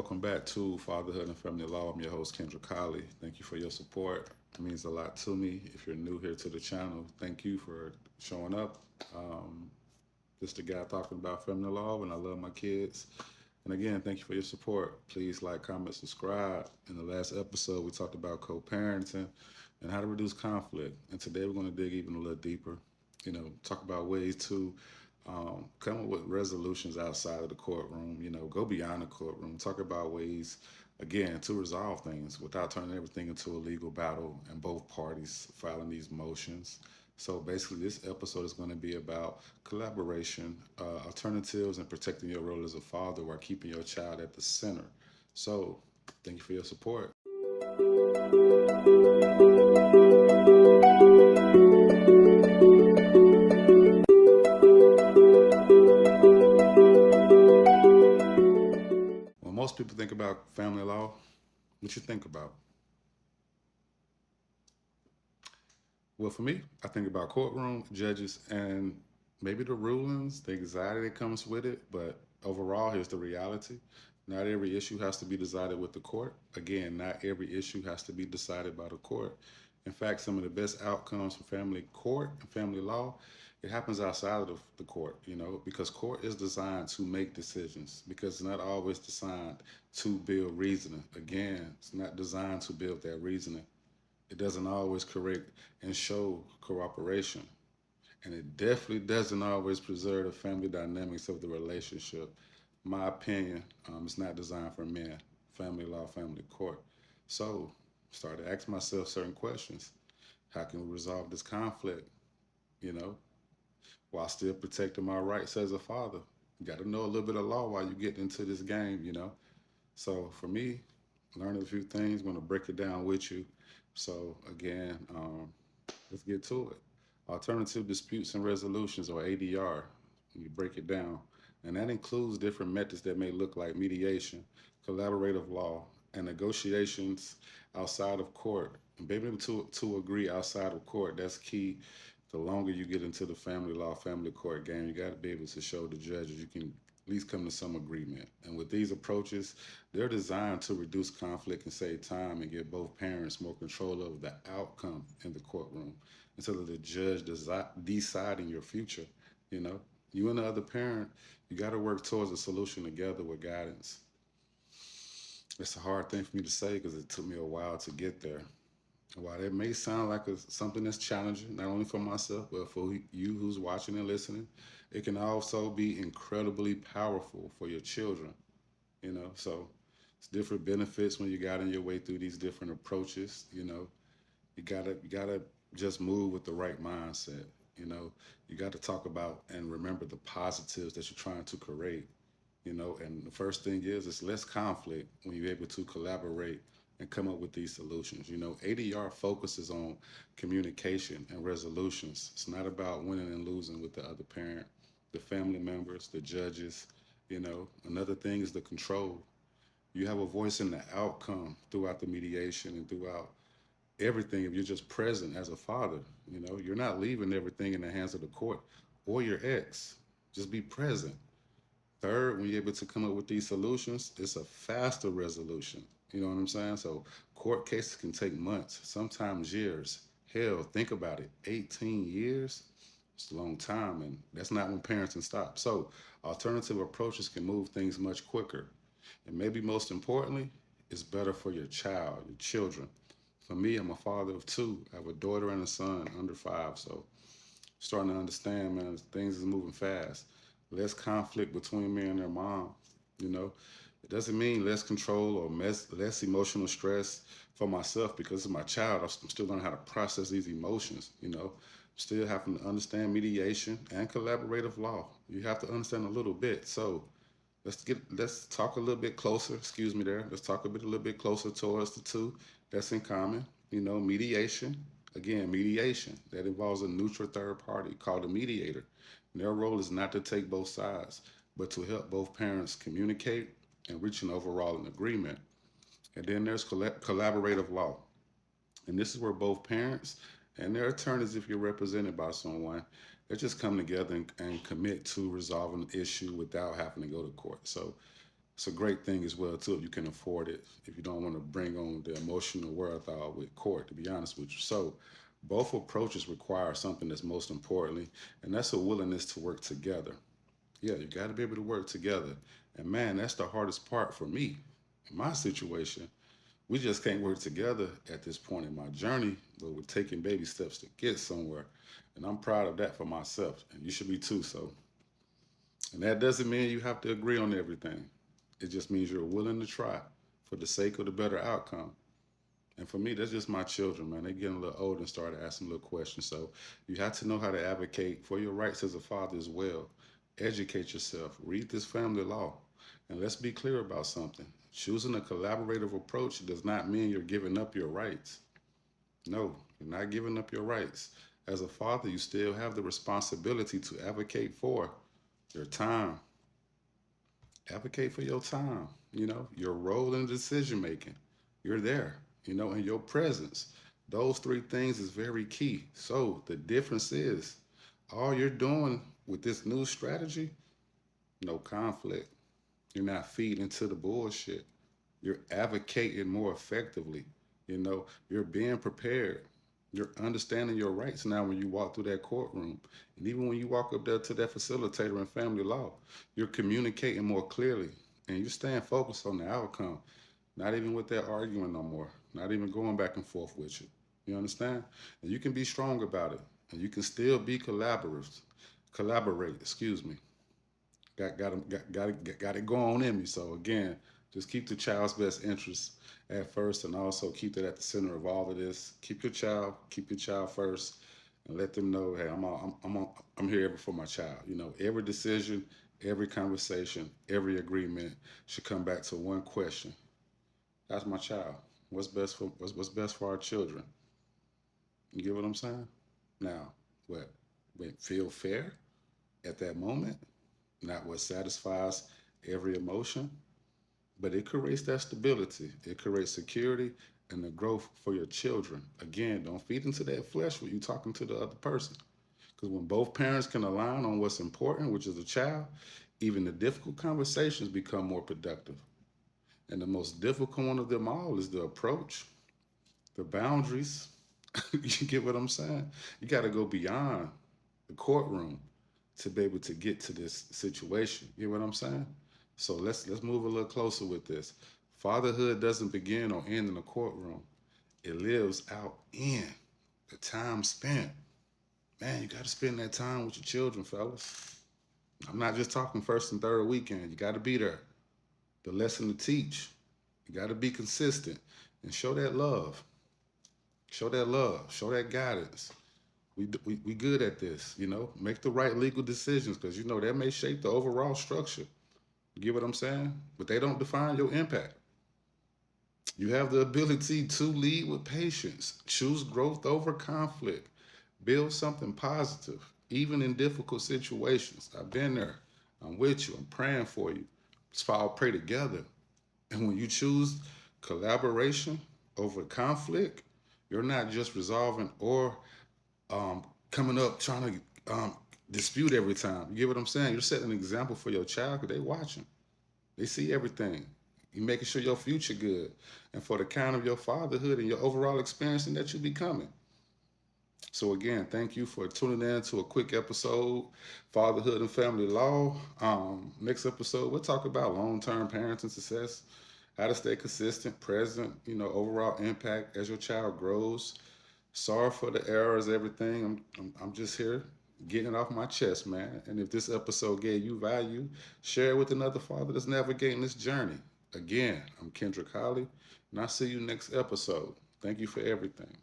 welcome back to Fatherhood and Family Law. I'm your host, Kendra Colley. Thank you for your support. It means a lot to me. If you're new here to the channel, thank you for showing up. Um, just a guy talking about family law, and I love my kids. And again, thank you for your support. Please like, comment, subscribe. In the last episode, we talked about co-parenting and how to reduce conflict. And today we're going to dig even a little deeper. Talk about ways to come up with resolutions outside of the courtroom. Go beyond the courtroom. Talk about ways, again, to resolve things without turning everything into a legal battle and both parties filing these motions. So basically, this episode is going to be about collaboration, alternatives, and protecting your role as a father while keeping your child at the center. So, thank you for your support. When most people think about family law, what you think about? Well, for me, I think about courtroom, judges, and maybe the rulings, the anxiety that comes with it. But overall, here's the reality. Not every issue has to be decided with the court. Again, not every issue has to be decided by the court. In fact, some of the best outcomes for family court and family law, it happens outside of the court, because court is designed to make decisions, because it's not always designed to build reasoning. Again, it's not designed to build that reasoning. It doesn't always correct and show cooperation. And it definitely doesn't always preserve the family dynamics of the relationship. My opinion, it's not designed for men, family law, family court. So, started to ask myself certain questions. How can we resolve this conflict, you know, while still protecting my rights as a father? You got to know a little bit of law while you get into this game. So, for me, learning a few things, going to break it down with you. So, again, let's get to it. Alternative disputes and resolutions, or ADR, when you break it down. And that includes different methods that may look like mediation, collaborative law, and negotiations outside of court. And being able to agree outside of court, that's key. The longer you get into the family law, family court game, you got to be able to show the judges you can at least come to some agreement. And with these approaches, they're designed to reduce conflict and save time and give both parents more control over the outcome in the courtroom instead of the judge deciding your future. You know, you and the other parent, you got to work towards a solution together with guidance. It's a hard thing for me to say because it took me a while to get there. While it may sound like something that's challenging, not only for myself, but for you who's watching and listening, it can also be incredibly powerful for your children. So it's different benefits when you got in your way through these different approaches. You gotta just move with the right mindset. You got to talk about and remember the positives that you're trying to create. And the first thing is it's less conflict when you're able to collaborate and come up with these solutions. ADR focuses on communication and resolutions. It's not about winning and losing with the other parent, the family members, the judges. Another thing is the control. You have a voice in the outcome throughout the mediation and throughout everything. If you're just present as a father, you're not leaving everything in the hands of the court or your ex. Just be present. Third, when you're able to come up with these solutions, it's a faster resolution. You know what I'm saying? So court cases can take months, sometimes years. Hell, think about it. 18 years? It's a long time, and that's not when parenting stops. So alternative approaches can move things much quicker. And maybe most importantly, it's better for your child, your children. For me, I'm a father of two. I have a daughter and a son under 5. So starting to understand, man, things is moving fast. Less conflict between me and their mom. You know, it doesn't mean less control or less emotional stress for myself because it's my child. I'm still learning how to process these emotions. Still having to understand mediation and collaborative law. You have to understand a little bit. So let's talk a little bit closer. Excuse me there. Let's talk a little bit closer towards the two that's in common. Mediation. Again, mediation that involves a neutral third party called a mediator. And their role is not to take both sides, but to help both parents communicate and reach an overall agreement. And then there's collaborative law. And this is where both parents and their attorneys, if you're represented by someone, they just come together and commit to resolving the issue without having to go to court. So It's a great thing as well too if you can afford it. If you don't want to bring on the emotional wherewithal with court, to be honest with you. So, both approaches require something that's most importantly, and that's a willingness to work together. Yeah, you got to be able to work together. And man, that's the hardest part for me. In my situation, we just can't work together at this point in my journey, but we're taking baby steps to get somewhere. And I'm proud of that for myself, and you should be too. So, and that doesn't mean you have to agree on everything. It just means you're willing to try for the sake of the better outcome. And for me, that's just my children, man. They're getting a little older and started asking little questions. So you have to know how to advocate for your rights as a father as well. Educate yourself. Read this family law. And let's be clear about something. Choosing a collaborative approach does not mean you're giving up your rights. No, you're not giving up your rights. As a father, you still have the responsibility to advocate for your time. Advocate for your time, your role in decision making. You're there, in your presence. Those three things is very key. So the difference is all you're doing with this new strategy, no conflict. You're not feeding to the bullshit. You're advocating more effectively. You're being prepared. You're understanding your rights now when you walk through that courtroom. And even when you walk up there to that facilitator in family law, you're communicating more clearly and you're staying focused on the outcome. Not even with that arguing no more. Not even going back and forth with you. You understand? And you can be strong about it. And you can still be collaborative. Collaborate, excuse me. Got it going on in me. So again, just keep the child's best interests at first, and also keep that at the center of all of this. Keep your child first, and let them know, hey, I'm here for my child. Every decision, every conversation, every agreement should come back to one question: that's my child. What's best for our children? You get what I'm saying? Now, what? Feel fair at that moment? Not what satisfies every emotion, but it creates that stability. It creates security and the growth for your children. Again, don't feed into that flesh when you're talking to the other person. Because when both parents can align on what's important, which is the child, even the difficult conversations become more productive. And the most difficult one of them all is the approach, the boundaries. You get what I'm saying? You got to go beyond the courtroom to be able to get to this situation. You know what I'm saying? So let's move a little closer with this. Fatherhood doesn't begin or end in the courtroom. It lives out in the time spent. Man, you got to spend that time with your children, fellas. I'm not just talking first and third weekend. You got to be there. The lesson to teach. You got to be consistent and show that love. Show that love. Show that guidance. We good at this, Make the right legal decisions because, that may shape the overall structure. You get what I'm saying? But they don't define your impact. You have the ability to lead with patience, choose growth over conflict, build something positive, even in difficult situations. I've been there. I'm with you. I'm praying for you. Let's all pray together. And when you choose collaboration over conflict, you're not just resolving or coming up trying to dispute every time. You get what I'm saying? You're setting an example for your child because they watching. They see everything. You're making sure your future good. And for the count of your fatherhood and your overall experience in that you're becoming. So again, thank you for tuning in to a quick episode, Fatherhood and Family Law. Next episode, we'll talk about long-term parenting success, how to stay consistent, present, overall impact as your child grows. Sorry for the errors, everything. I'm just here getting it off my chest, man. And if this episode gave you value, share it with another father that's navigating this journey. Again, I'm Kendrick Holly, and I'll see you next episode. Thank you for everything.